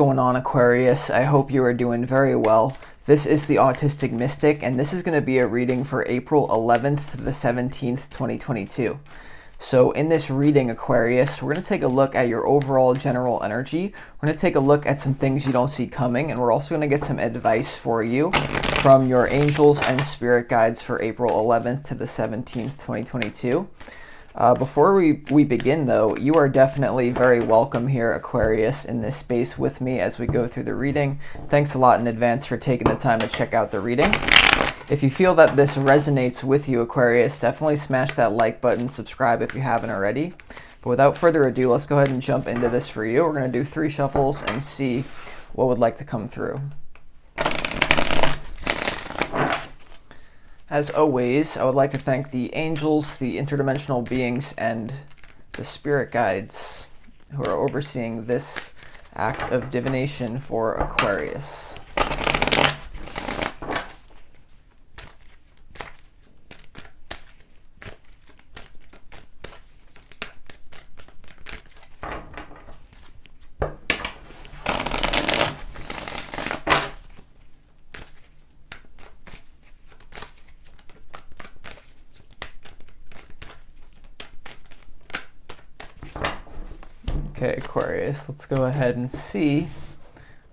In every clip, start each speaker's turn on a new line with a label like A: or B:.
A: Going on, Aquarius? I hope you are doing very well. This is the Autistic Mystic, and this is going to be a reading for April 11th to the 17th, 2022. So in this reading, Aquarius, we're going to take a look at your overall general energy. We're going to take a look at some things you don't see coming, and we're also going to get some advice for you from your angels and spirit guides for April 11th to the 17th, 2022. Before we begin, though, you are definitely very welcome here, Aquarius, in this space with me as we go through the reading. Thanks a lot in advance for taking the time to check out the reading. If you feel that this resonates with you, Aquarius, definitely smash that like button, subscribe if you haven't already. But without further ado, let's go ahead and jump into this for you. We're going to do 3 shuffles and see what would like to come through. As always, I would like to thank the angels, the interdimensional beings, and the spirit guides who are overseeing this act of divination for Aquarius. Okay, Aquarius, let's go ahead and see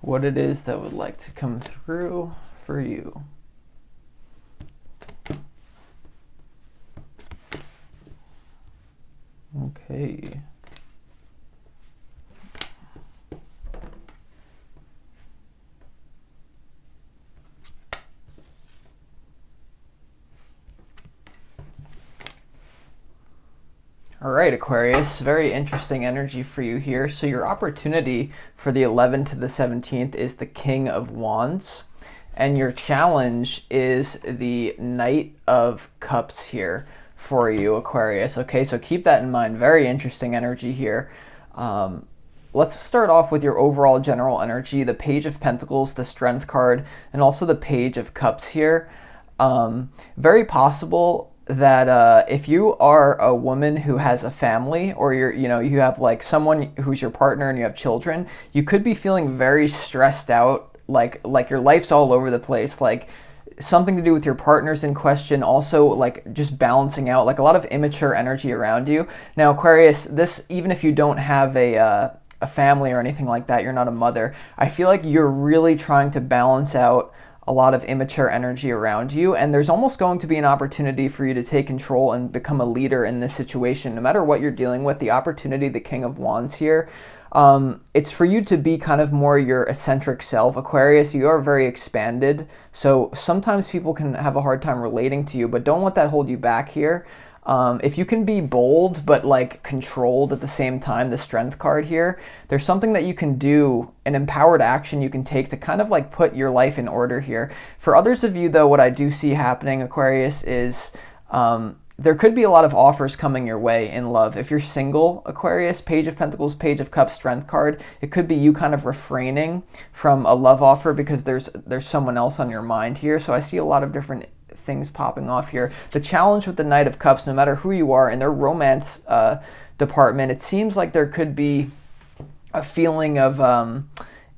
A: what it is that would like to come through for you. Okay. All right, Aquarius, very interesting energy for you here. So your opportunity for the 11th to the 17th is the King of Wands, and your challenge is the Knight of Cups here for you, Aquarius. Okay, so keep that in mind. Very interesting energy here. Let's start off with your overall general energy, the Page of Pentacles, the Strength card, and also the Page of Cups here. Very possible that if you are a woman who has a family, or you have like someone who's your partner and you have children, you could be feeling very stressed out, like your life's all over the place, like something to do with your partner's in question, also like just balancing out, like a lot of immature energy around you. Now, Aquarius, this, even if you don't have a family or anything like that, you're not a mother, I feel like you're really trying to balance out a lot of immature energy around you, and there's almost going to be an opportunity for you to take control and become a leader in this situation. No matter what you're dealing with, the opportunity, the King of Wands here, it's for you to be kind of more your eccentric self. Aquarius, you are very expanded, so sometimes people can have a hard time relating to you, but don't let that hold you back here. If you can be bold but like controlled at the same time, the Strength card here, there's something that you can do, an empowered action you can take to kind of like put your life in order here. For others of you though, what I do see happening, Aquarius, is there could be a lot of offers coming your way in love. If you're single, Aquarius, Page of Pentacles, Page of Cups, Strength card, it could be you kind of refraining from a love offer because there's someone else on your mind here. So I see a lot of different things popping off here. The challenge with the Knight of Cups, no matter who you are in their romance department, it seems like there could be a feeling of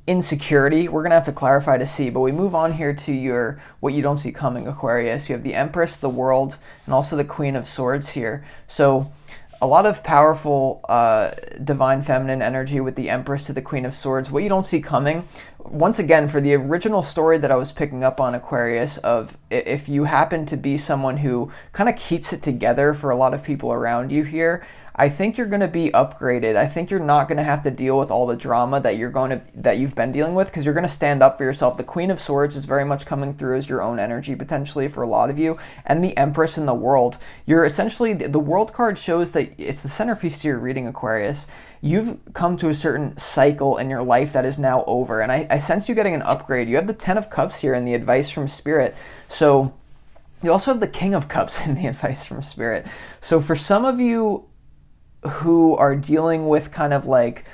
A: insecurity. We're gonna have to clarify to see, but we move on here to your what you don't see coming, Aquarius. You have the Empress, the World, and also the Queen of Swords here. So a lot of powerful divine feminine energy with the Empress to the Queen of Swords. What you don't see coming, once again, for the original story that I was picking up on, Aquarius, of if you happen to be someone who kind of keeps it together for a lot of people around you here, I think you're going to be upgraded. I think you're not going to have to deal with all the drama that you've been dealing with, because you're going to stand up for yourself. The Queen of Swords is very much coming through as your own energy potentially for a lot of you, and the Empress in the World. You're essentially, the World card shows that it's the centerpiece to your reading, Aquarius. You've come to a certain cycle in your life that is now over, and I sense you getting an upgrade. You have the 10 of Cups here in the advice from Spirit. So you also have the King of Cups in the advice from Spirit. So for some of you who are dealing with kind of like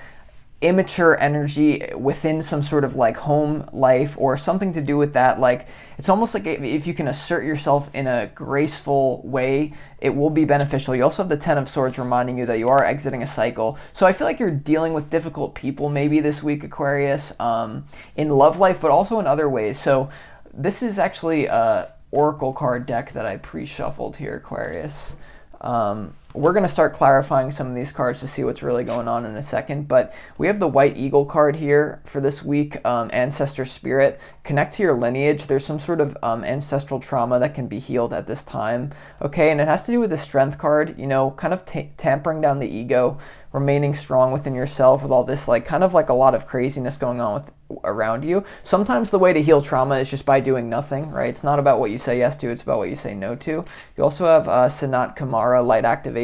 A: immature energy within some sort of like home life or something to do with that. Like it's almost like if you can assert yourself in a graceful way, it will be beneficial. You also have the 10 of Swords reminding you that you are exiting a cycle. So I feel like you're dealing with difficult people maybe this week, Aquarius, in love life, but also in other ways. So this is actually a oracle card deck that I pre-shuffled here, Aquarius. We're going to start clarifying some of these cards to see what's really going on in a second, but we have the White Eagle card here for this week, Ancestor Spirit. Connect to your lineage. There's some sort of ancestral trauma that can be healed at this time, okay? And it has to do with the Strength card, you know, kind of tampering down the ego, remaining strong within yourself with all this, like, kind of like a lot of craziness going on around you. Sometimes the way to heal trauma is just by doing nothing, right? It's not about what you say yes to, it's about what you say no to. You also have Sanat Kumara, Light Activation.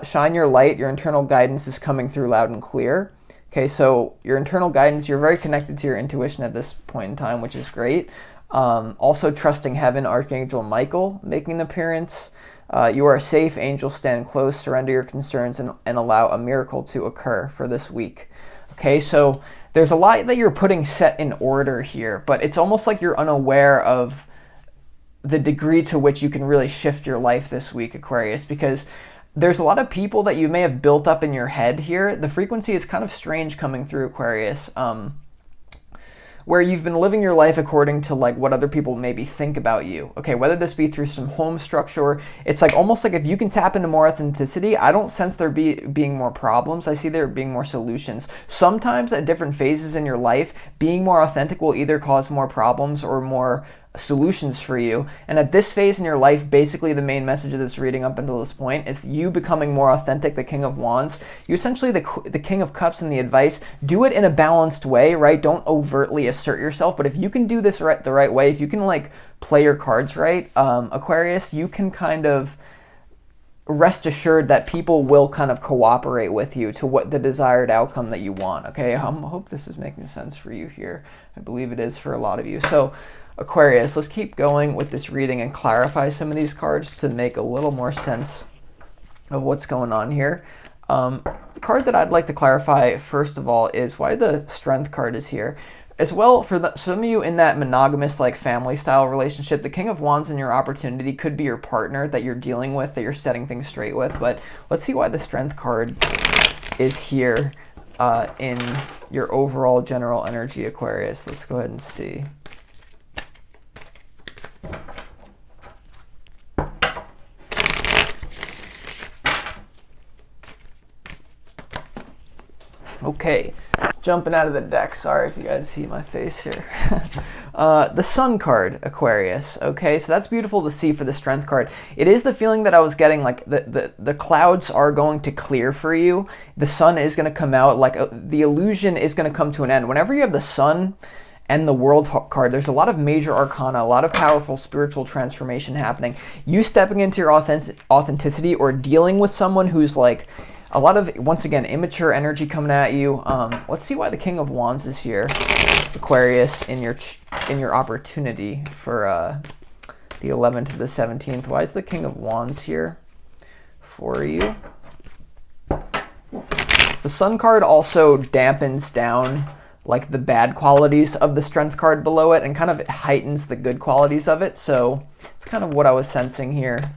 A: Shine your light. Your internal guidance is coming through loud and clear. Okay, so your internal guidance, you're very connected to your intuition at this point in time, which is great. Also, Trusting Heaven, Archangel Michael making an appearance. You are safe, angels stand close, surrender your concerns, and allow a miracle to occur for this week. Okay, so there's a lot that you're putting set in order here, but it's almost like you're unaware of the degree to which you can really shift your life this week, Aquarius, because there's a lot of people that you may have built up in your head here. The frequency is kind of strange coming through, Aquarius, where you've been living your life according to like what other people maybe think about you. Okay, whether this be through some home structure, it's like almost like if you can tap into more authenticity, I don't sense there being more problems. I see there being more solutions. Sometimes at different phases in your life, being more authentic will either cause more problems or more solutions for you. And at this phase in your life, basically the main message of this reading up until this point is you becoming more authentic, the King of Wands. You essentially the King of Cups, and the advice, do it in a balanced way, right? Don't overtly assert yourself, but if you can do this the right way, if you can like play your cards right, Aquarius, you can kind of rest assured that people will kind of cooperate with you to what the desired outcome that you want, okay? I hope this is making sense for you here. I believe it is for a lot of you. So Aquarius, let's keep going with this reading and clarify some of these cards to make a little more sense of what's going on here. The card that I'd like to clarify, first of all, is why the Strength card is here. As well, for some of you in that monogamous, like family-style relationship, the King of Wands in your opportunity could be your partner that you're dealing with, that you're setting things straight with. But let's see why the Strength card is here in your overall general energy, Aquarius. Let's go ahead and see. Okay, jumping out of the deck. Sorry if you guys see my face here. The Sun card, Aquarius. Okay, so that's beautiful to see for the Strength card. It is the feeling that I was getting, like the clouds are going to clear for you. The sun is going to come out, like the illusion is going to come to an end. Whenever you have the Sun and the World card, there's a lot of major arcana, a lot of powerful spiritual transformation happening. You stepping into your authenticity or dealing with someone who's like a lot of, once again, immature energy coming at you. Let's see why the King of Wands is here, Aquarius, in your opportunity for the 11th to the 17th. Why is the King of Wands here for you? The Sun card also dampens down like the bad qualities of the Strength card below it and kind of heightens the good qualities of it. So it's kind of what I was sensing here.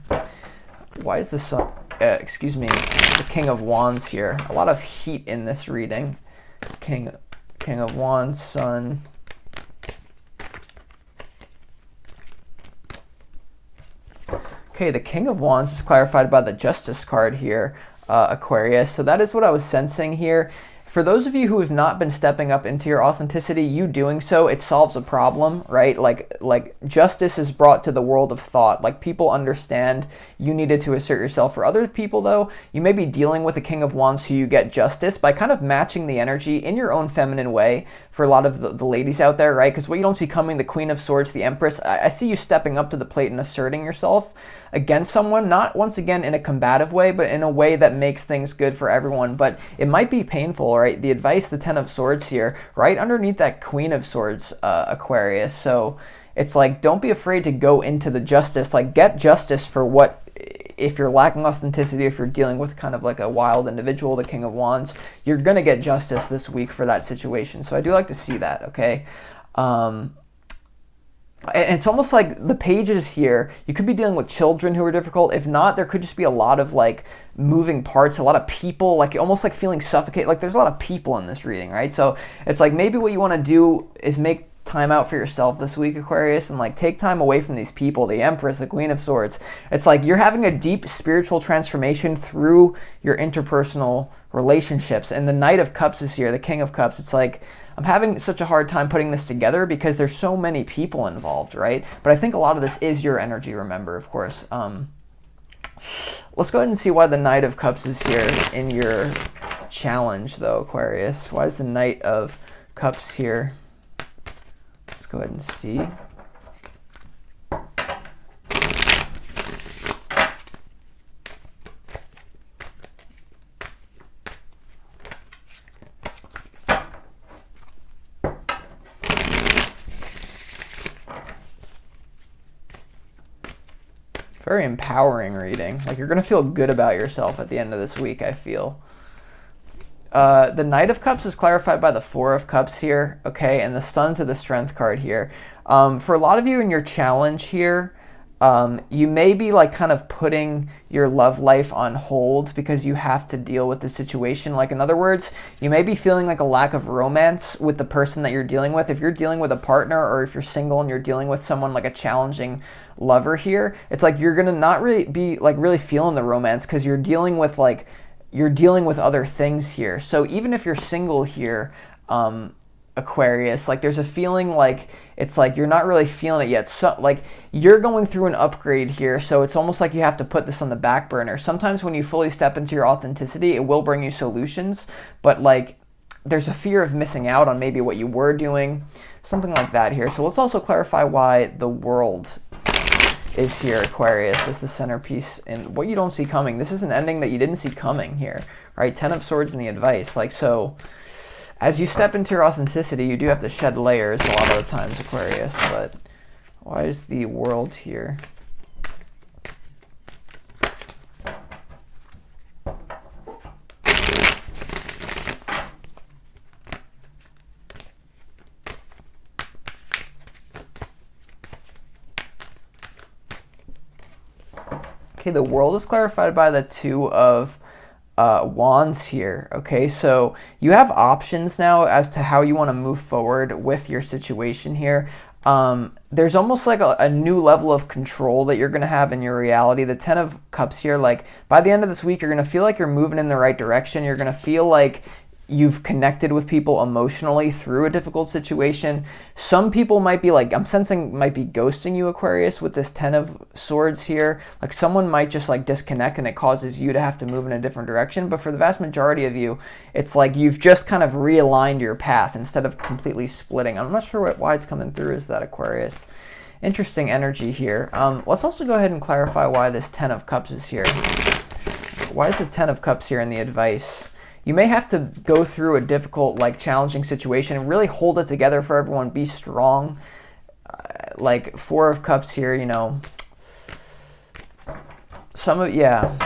A: Why is the Sun, the King of Wands here? A lot of heat in this reading. King of Wands, Sun. Okay, the King of Wands is clarified by the Justice card here, Aquarius. So that is what I was sensing here. For those of you who have not been stepping up into your authenticity, you doing so, it solves a problem, right? Like justice is brought to the world of thought. Like people understand you needed to assert yourself. For other people though, you may be dealing with a King of Wands who you get justice by kind of matching the energy in your own feminine way for a lot of the ladies out there, right? Because what you don't see coming, the Queen of Swords, the Empress, I see you stepping up to the plate and asserting yourself against someone, not once again in a combative way, but in a way that makes things good for everyone. But it might be painful, right? The advice, the Ten of Swords here, right underneath that Queen of Swords, Aquarius. So it's like, don't be afraid to go into the justice, like get justice for what if you're lacking authenticity, if you're dealing with kind of like a wild individual, the King of Wands, you're going to get justice this week for that situation. So I do like to see that, okay? And it's almost like the pages here, you could be dealing with children who are difficult. If not, there could just be a lot of like moving parts, a lot of people, like almost like feeling suffocated. Like there's a lot of people in this reading, right? So it's like maybe what you want to do is make time out for yourself this week, Aquarius, and like take time away from these people, the Empress, the Queen of Swords. It's like you're having a deep spiritual transformation through your interpersonal relationships. And the Knight of Cups is here, the King of Cups. It's like, I'm having such a hard time putting this together because there's so many people involved, right? But I think a lot of this is your energy, remember, of course. Let's go ahead and see why the Knight of Cups is here in your challenge, though, Aquarius. Why is the Knight of Cups here? Let's go ahead and see. Very empowering reading. Like you're going to feel good about yourself at the end of this week, I feel. The Knight of Cups is clarified by the Four of Cups here, okay, and the Sun to the Strength card here. For a lot of you in your challenge here, you may be like kind of putting your love life on hold because you have to deal with the situation. Like in other words, you may be feeling like a lack of romance with the person that you're dealing with. If you're dealing with a partner or if you're single and you're dealing with someone like a challenging lover here, it's like you're gonna not really be like really feeling the romance because you're dealing with other things here. So even if you're single here, Aquarius, like there's a feeling like it's like you're not really feeling it yet. So like you're going through an upgrade here, so it's almost like you have to put this on the back burner. Sometimes when you fully step into your authenticity, it will bring you solutions, but like there's a fear of missing out on maybe what you were doing, something like that here. So let's also clarify why the World is here, Aquarius, as the centerpiece and what you don't see coming. This is an ending that you didn't see coming here, right? 10 of Swords in the advice. Like, so as you step into your authenticity, you do have to shed layers a lot of the times, Aquarius, but why is the World here? Okay, the World is clarified by the Two of Wands here. Okay, so you have options now as to how you want to move forward with your situation here. There's almost like a new level of control that you're going to have in your reality. The 10 of Cups here, like by the end of this week, you're going to feel like you're moving in the right direction. You're going to feel like you've connected with people emotionally through a difficult situation. Some people might be like, I'm sensing might be ghosting you, Aquarius, with this 10 of Swords here. Like someone might just like disconnect and it causes you to have to move in a different direction. But for the vast majority of you, it's like you've just kind of realigned your path instead of completely splitting. I'm not sure why it's coming through as that, Aquarius. Interesting energy here. Let's also go ahead and clarify why this 10 of Cups is here. Why is the 10 of Cups here in the advice? You may have to go through a difficult, like challenging situation and really hold it together for everyone. Be strong. Like 4 of Cups here, you know. Some of, yeah.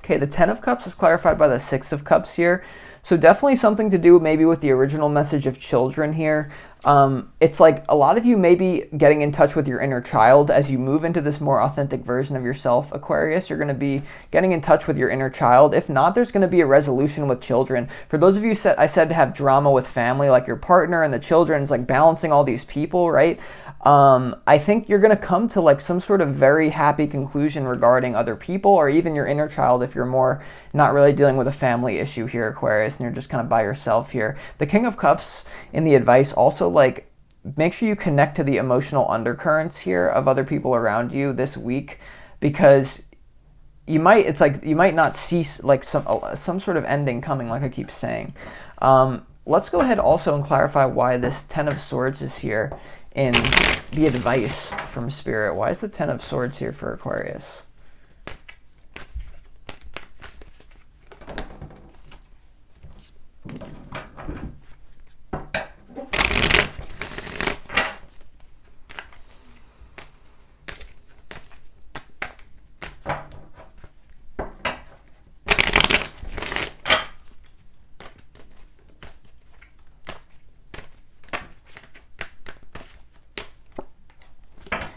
A: Okay, the 10 of Cups is clarified by the 6 of Cups here. So definitely something to do maybe with the original message of children here. It's like a lot of you may be getting in touch with your inner child as you move into this more authentic version of yourself, Aquarius. You're going to be getting in touch with your inner child. If not, there's going to be a resolution with children. For those of you I said to have drama with family, like your partner and the children, it's like balancing all these people, right? I think you're going to come to like some sort of very happy conclusion regarding other people or even your inner child if you're more not really dealing with a family issue here, Aquarius, and you're just kind of by yourself here. The King of Cups in the advice also like make sure you connect to the emotional undercurrents here of other people around you this week because you might not see like some sort of ending coming, like I keep saying. let's go ahead also and clarify why this Ten of Swords is here in the advice from Spirit. Why is the Ten of Swords here for Aquarius?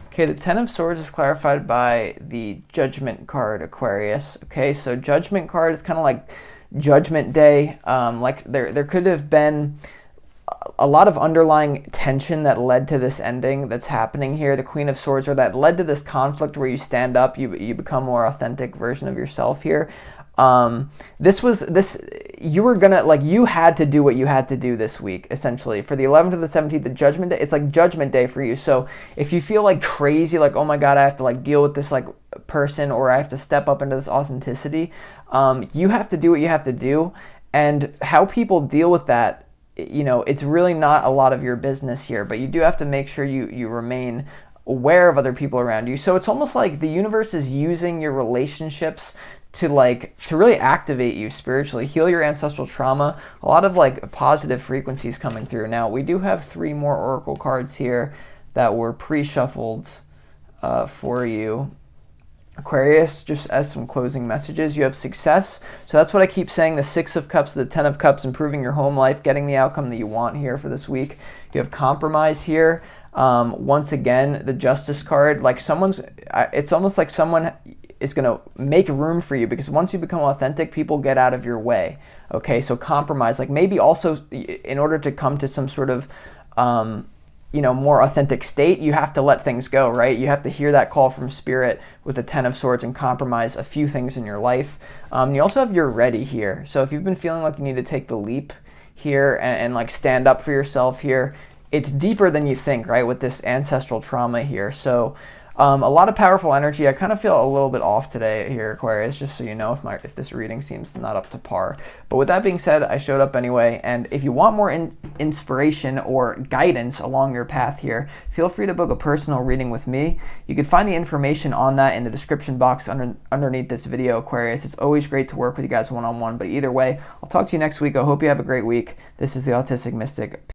A: Okay, the Ten of Swords is clarified by the Judgment card, Aquarius. Okay, so Judgment card is kind of like Judgment Day. Like there could have been a lot of underlying tension that led to this ending that's happening here. The Queen of Swords, or that led to this conflict where you stand up, you become a more authentic version of yourself here. You were gonna, like, you had to do what you had to do this week, essentially. For the 11th to the 17th, the Judgment Day, it's like Judgment Day for you. So if you feel like crazy, like, oh my God, I have to like deal with this like person, or I have to step up into this authenticity, you have to do what you have to do. And how people deal with that, you know, it's really not a lot of your business here, but you do have to make sure you remain aware of other people around you. So it's almost like the universe is using your relationships to really activate you spiritually, heal your ancestral trauma. A lot of like positive frequencies coming through. Now we do have 3 more oracle cards here that were pre-shuffled for you, Aquarius, just as some closing messages. You have success. So that's what I keep saying, the 6 of Cups, the 10 of Cups, improving your home life, getting the outcome that you want here for this week. You have compromise here. Once again, the Justice card, like it's almost like someone is going to make room for you, because once you become authentic, people get out of your way. Okay, so compromise, like maybe also in order to come to some sort of more authentic state, you have to let things go, right? You have to hear that call from Spirit with the 10 of Swords and compromise a few things in your life. You also have you're ready here. So if you've been feeling like you need to take the leap here and like stand up for yourself here, it's deeper than you think, right? With this ancestral trauma here. So a lot of powerful energy. I kind of feel a little bit off today here, Aquarius, just so you know if this reading seems not up to par. But with that being said, I showed up anyway. And if you want more inspiration or guidance along your path here, feel free to book a personal reading with me. You can find the information on that in the description box underneath this video, Aquarius. It's always great to work with you guys one-on-one. But either way, I'll talk to you next week. I hope you have a great week. This is the Autistic Mystic.